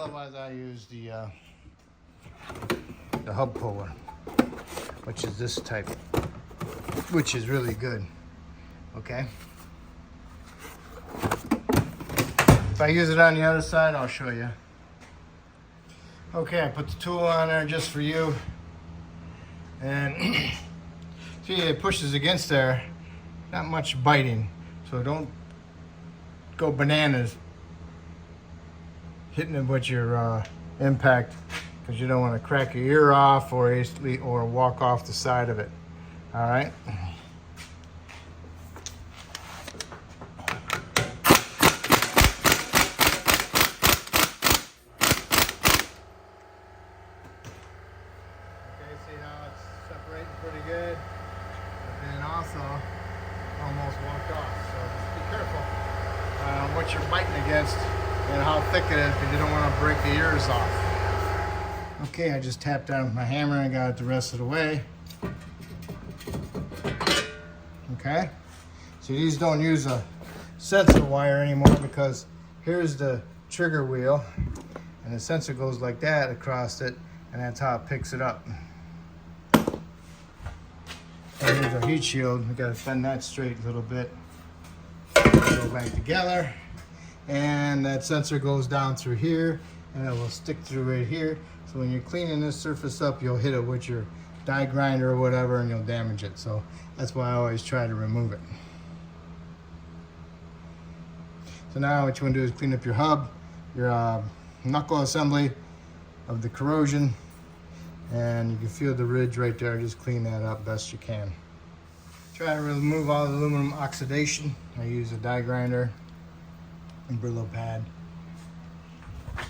Otherwise, I use the hub puller, which is this type, which is really good. Okay. If I use it on the other side, I'll show you. Okay, I put the tool on there just for you. And see, it pushes against there. Not much biting. So don't go bananas hitting it with your impact, because you don't want to crack your ear off or walk off the side of it. All right. See how it's separating pretty good, but then also almost walked off. So just be careful what you're biting against and how thick it is, because you don't want to break the ears off. Okay, I just tapped down with my hammer and got it the rest of the way. Okay, so these don't use a sensor wire anymore, because here's the trigger wheel and the sensor goes like that across it, and that's how it picks it up. And here's our heat shield. We gotta bend that straight a little bit. Go back together. And that sensor goes down through here, and it will stick through right here. So when you're cleaning this surface up, you'll hit it with your die grinder or whatever, and you'll damage it. So that's why I always try to remove it. So now what you want to do is clean up your hub, your knuckle assembly of the corrosion. And you can feel the ridge right there. Just clean that up best you can. Try to remove all the aluminum oxidation. I use a die grinder and Brillo pad.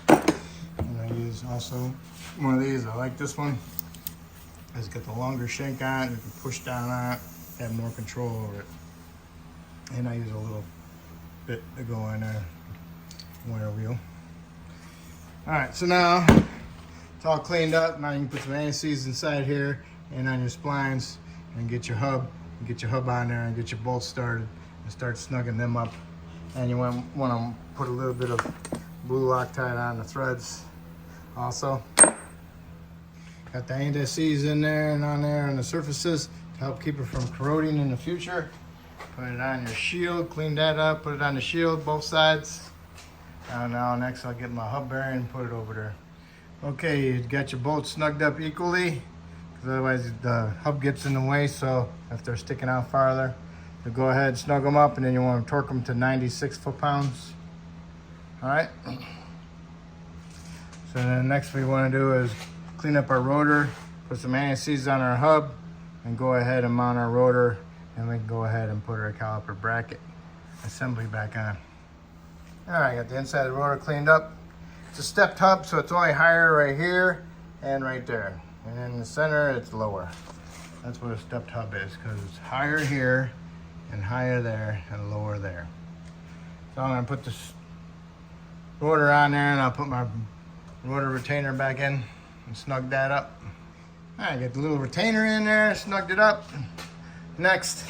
And I use also one of these. I like this one. It's got the longer shank on it. You can push down on it, have more control over it. And I use a little bit to go in there, wire wheel. All right, so now it's all cleaned up. Now you can put some anti-seize inside here and on your splines and get your hub on there and get your bolts started and start snugging them up. And you want to put a little bit of blue Loctite on the threads also. Got the anti-seize in there and on there on the surfaces to help keep it from corroding in the future. Put it on your shield, clean that up, put it on the shield, both sides. And now next I'll get my hub bearing and put it over there. Okay, you got your bolts snugged up equally, because otherwise the hub gets in the way. So if they're sticking out farther, you go ahead and snug them up, and then you want to torque them to 96 foot-pounds. All right. So then next we want to do is clean up our rotor, put some anti-seize on our hub, and go ahead and mount our rotor, and we can go ahead and put our caliper bracket assembly back on. All right, got the inside of the rotor cleaned up. It's a stepped hub, so it's only higher right here and right there. And in the center, it's lower. That's what a stepped hub is, because it's higher here and higher there and lower there. So I'm gonna put this rotor on there, and I'll put my rotor retainer back in and snug that up. All right, get the little retainer in there, snugged it up. Next,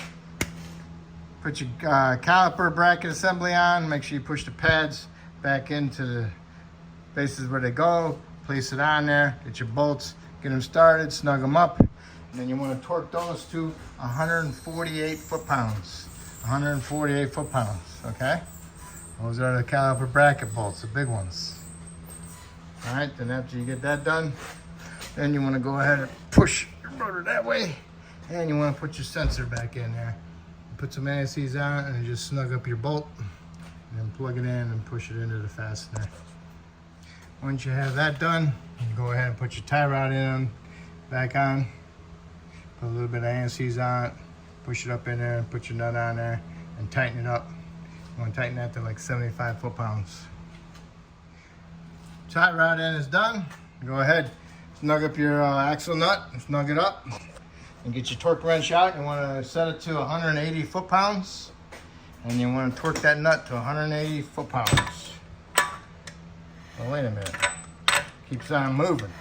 put your caliper bracket assembly on. Make sure you push the pads back into the bases where they go. Place it on there, get your bolts, get them started, snug them up. And then you want to torque those to 148 foot-pounds. 148 foot-pounds, okay? Those are the caliper bracket bolts, the big ones. All right, then after you get that done, then you want to go ahead and push your rotor that way, and you want to put your sensor back in there. Put some anti-seize on it, and just snug up your bolt, and then plug it in and push it into the fastener. Once you have that done, you go ahead and put your tie rod in, back on, put a little bit of anti-seize on it, push it up in there, and put your nut on there, and tighten it up. You want to tighten that to like 75 foot-pounds. Tie rod in is done. Go ahead, snug up your axle nut, snug it up, and get your torque wrench out. You want to set it to 180 foot-pounds, and you want to torque that nut to 180 foot-pounds. Oh, wait a minute. Keeps on moving.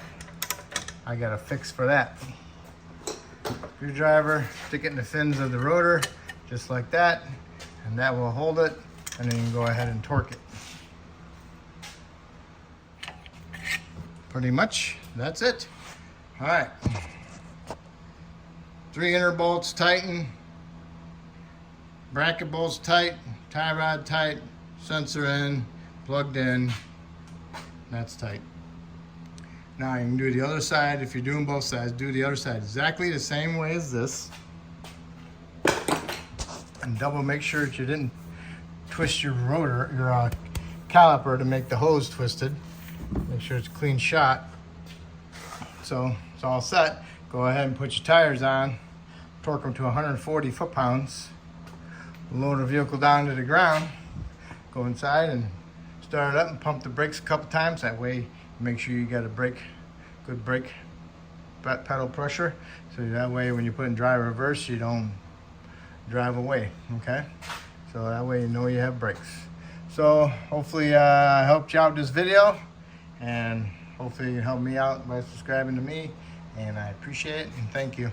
I got a fix for that. Screwdriver, stick it in the fins of the rotor, just like that, and that will hold it, and then you can go ahead and torque it. pretty much that's it. All right. 3 inner bolts tighten, bracket bolts tight, tie rod tight, sensor in, plugged in, that's tight. Now you can do the other side. If you're doing both sides, do the other side exactly the same way as this. And double make sure that you didn't twist your rotor, your caliper to make the hose twisted. Make sure it's a clean shot. So it's all set. Go ahead and put your tires on, torque them to 140 foot-pounds, lower the vehicle down to the ground, go inside and start it up and pump the brakes a couple times. That way, make sure you got a good brake pedal pressure, so that way when you put in drive reverse, you don't drive away, okay? So that way you know you have brakes. So hopefully I helped you out with this video, and hopefully you help me out by subscribing to me, and I appreciate it and thank you.